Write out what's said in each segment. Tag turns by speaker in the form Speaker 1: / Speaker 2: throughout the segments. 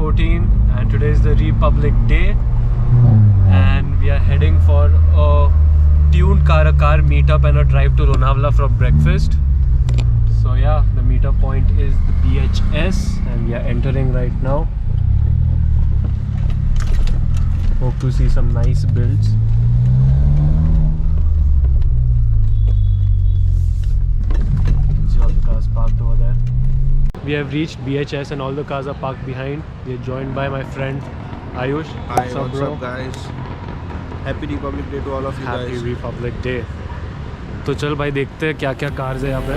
Speaker 1: 14 and today is the Republic Day and we are heading for a tuned car meetup and a drive to Lonavala for breakfast. So yeah, the meetup point is the BHS and we are entering right now. Hope to see some nice builds. See all the cars parked over there. We have reached BHS and all the cars are parked behind. We are joined by my friend Ayush.
Speaker 2: Hi, what's up guys? Happy Republic Day to all of you guys.
Speaker 1: Happy Republic Day. तो चल भाई देखते हैं क्या क्या cars है यहाँ पे.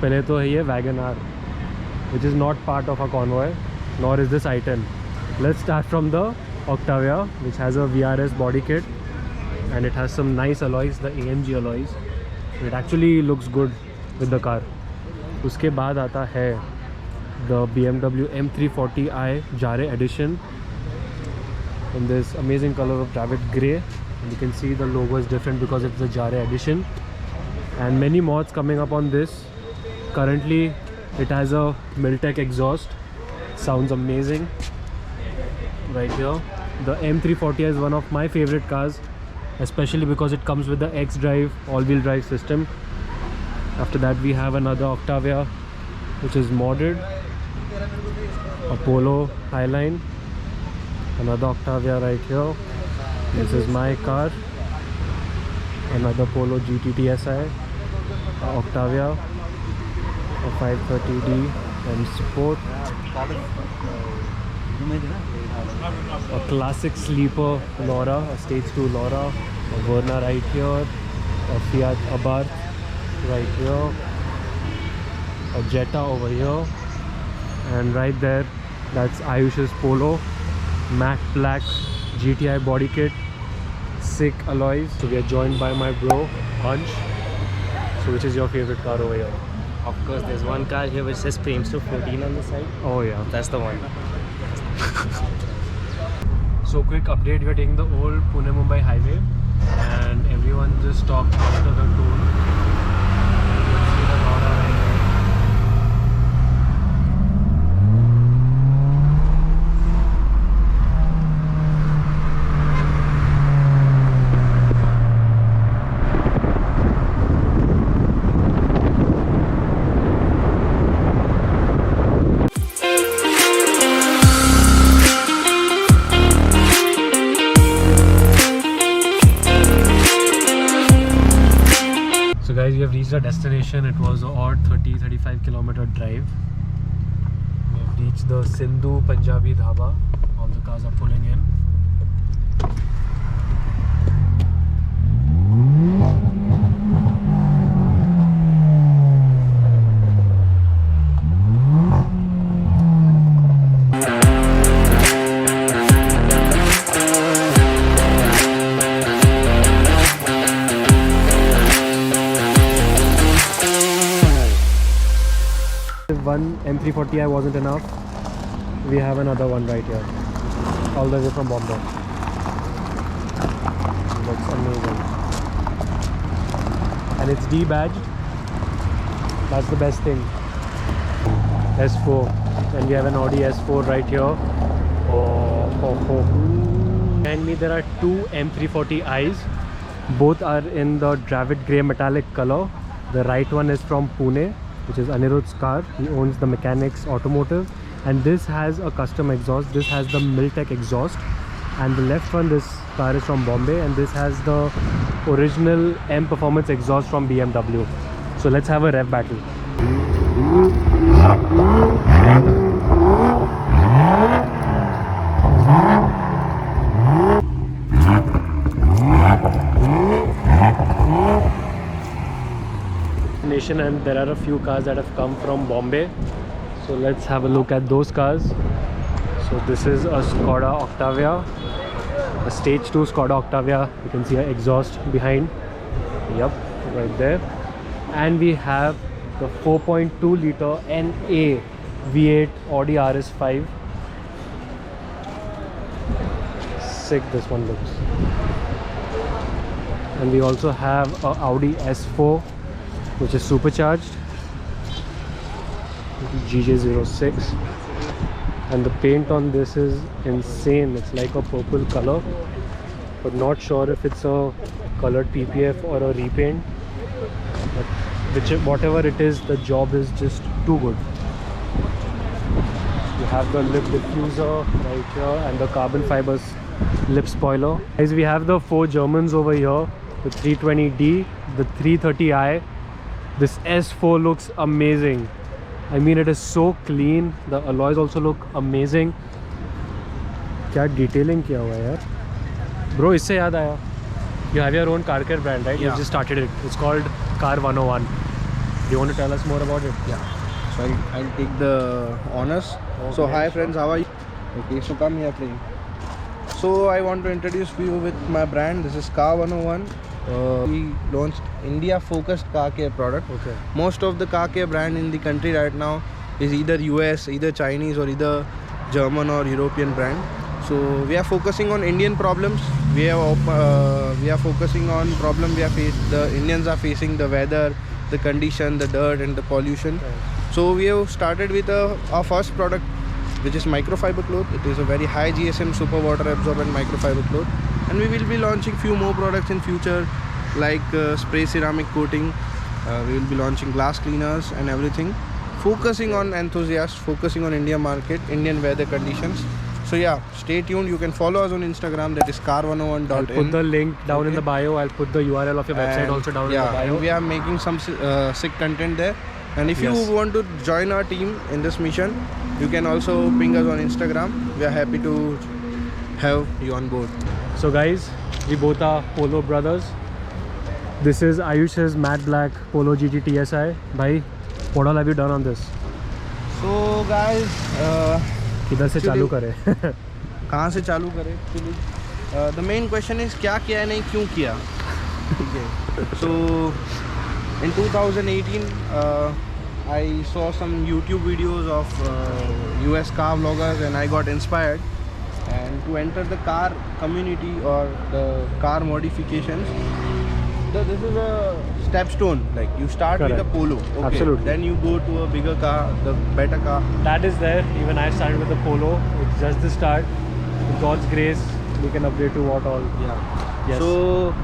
Speaker 1: पहले तो है ये WagonR, which is not part of a convoy, nor is this i10. Let's start from the Octavia, which has a VRS body kit and it has some nice alloys, the AMG alloys. It actually looks good with the car. उसके बाद आता है the BMW M340i Jare edition in this amazing color of Dravid grey. And you can see the logo is different because it's the Jare edition. And many mods coming up on this. Currently it has a Miltech exhaust, sounds amazing right here. The M340i is one of my favorite cars, especially because it comes with the X-Drive all-wheel drive system. After that we have another Octavia which is modded, a Polo Highline, another Octavia right here. This is my car, another Polo GT TSI, Octavia, a 530D and Sport, a classic sleeper Laura, a stage 2 Laura, a Verna right here, a Fiat Abarth right here, a Jetta over here, and right there that's Ayush's Polo, matte black GTI body kit, sick alloys. So we are joined by my bro Hunch. So which is your favorite car over here?
Speaker 3: Of course, there's one car here which says Frames to 14 on the side.
Speaker 1: Oh yeah,
Speaker 3: That's the one.
Speaker 1: So quick update, we are taking the old Pune-Mumbai highway and everyone just stopped after the toll. You can see the Laura right there. Guys, we have reached our destination. It was an odd 30-35 kilometer drive. We have reached the Sindhu Punjabi Dhaba. All the cars are pulling in. If one M340i wasn't enough, we have another one right here, all the way from Bombay. Looks amazing, and it's D-badged. That's the best thing. S4, and we have an Audi S4 right here. Behind me there are two M340i's. Both are in the Dravid grey metallic color. The right one is from Pune, which is Anirudh's car. He owns the Mechanics Automotive, and this has a custom exhaust. This has the Miltech exhaust, and the left one, this car is from Bombay, and this has the original M Performance exhaust from BMW. So let's have a rev battle. And there are a few cars that have come from Bombay, so let's have a look at those cars. So this is a Skoda Octavia, a stage 2 Skoda Octavia. You can see an exhaust behind, yep, right there. And we have the 4.2 liter NA V8 Audi RS5. Sick this one looks. And we also have a Audi S4 which is supercharged, GJ06, and the paint on this is insane. It's like a purple color, but not sure if it's a colored PPF or a repaint, but whatever it is, the job is just too good. You have the lip diffuser right here and the carbon fibers lip spoiler. Guys, we have the 4 Germans over here, the 320D, the 330i. This S4 looks amazing. I mean, it is so clean. The alloys also look amazing. क्या detailing किया हुआ है यार. Bro, इससे याद आया. You have your own car care brand, right?
Speaker 2: Yeah.
Speaker 1: You just started it. It's called Car 101. Do you want to tell us more about it?
Speaker 2: Yeah. So I'll take the honors.
Speaker 1: Okay.
Speaker 2: So hi friends, how are you? Okay, so come here playing. So I want to introduce you with my brand. This is Car 101. We launched India focused car care product.
Speaker 1: Okay.
Speaker 2: Most of the car care brand in the country right now is either US, either Chinese, or either German or European brand. So we are focusing on Indian problems. We are focusing on problem the Indians are facing: the weather, the condition, the dirt, and the pollution.
Speaker 1: Okay.
Speaker 2: So we have started with our first product, which is microfiber cloth. It is a very high GSM super water absorbent microfiber cloth, and we will be launching few more products in future, like spray ceramic coating. We will be launching glass cleaners and everything, focusing on enthusiasts, focusing on Indian market, Indian weather conditions. So yeah, stay tuned. You can follow us on Instagram, that is car101.in.
Speaker 1: I'll put the link down in the bio. I'll put the URL of your website also down in the bio.
Speaker 2: And we are making some sick content there. And if you want to join our team in this mission, you can also ping us on Instagram. We are happy to have you on board.
Speaker 1: So guys, we both are Polo brothers. This is Ayush's matte black Polo GT TSI. Bhai, what all have you done on this?
Speaker 2: So guys,
Speaker 1: किधर से चालू करें?
Speaker 2: कहाँ से चालू करें? Actually, the main question is क्या किया नहीं क्यों किया? So in 2018, I saw some YouTube videos of US car vloggers, and I got inspired and to enter the car community or the car modifications. So this is a stepstone. Like you start with a Polo, okay.
Speaker 1: Absolutely.
Speaker 2: Then you go to a bigger car, the better car.
Speaker 1: That is there. Even I started with the Polo. It's just the start. With God's grace, we can upgrade to what all.
Speaker 2: Yeah.
Speaker 1: Yes.
Speaker 2: So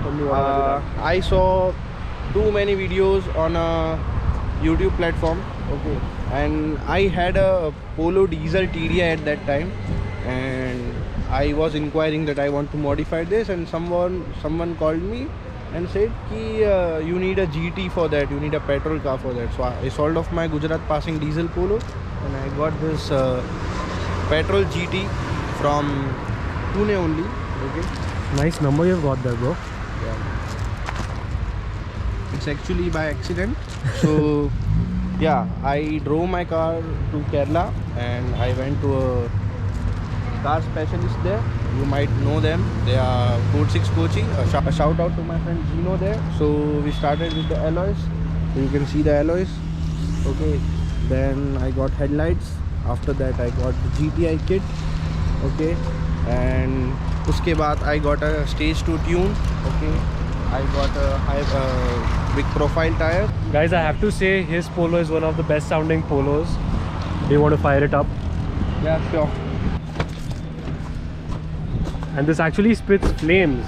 Speaker 2: I saw too many videos on a YouTube platform, okay, and I had a Polo diesel TDI at that time, and I was inquiring that I want to modify this, and someone called me and said ki, you need a GT for that, you need a petrol car for that. So I sold off my Gujarat passing diesel Polo, and I got this petrol GT from Pune only, okay.
Speaker 1: Nice number you've got there, bro.
Speaker 2: Yeah. It's actually by accident. So yeah, I drove my car to Kerala and I went to a car specialist there. You might know them. They are Code 6 Kochi. A shout out to my friend Gino there. So we started with the alloys. You can see the alloys. Okay. Then I got headlights. After that I got the GTI kit. Okay. And uske baad I got a stage 2 tune. Okay. I got a big profile tire.
Speaker 1: Guys, I have to say his Polo is one of the best sounding Polos. Do you want to fire it up?
Speaker 2: Yeah, sure.
Speaker 1: And this actually spits flames.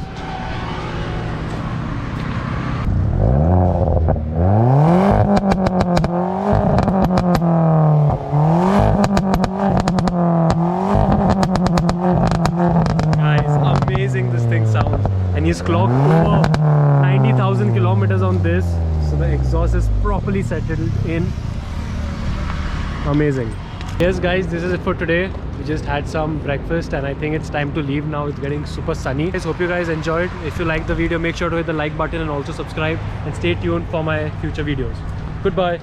Speaker 1: Guys, amazing this thing sounds. And he's clocked over 90,000 kilometers on this, so the exhaust is properly settled in. Amazing. Yes guys, this is it for today. We just had some breakfast and I think it's time to leave now. It's getting super sunny. I hope you guys enjoyed. If you like the video, make sure to hit the like button and also subscribe, and stay tuned for my future videos. Goodbye.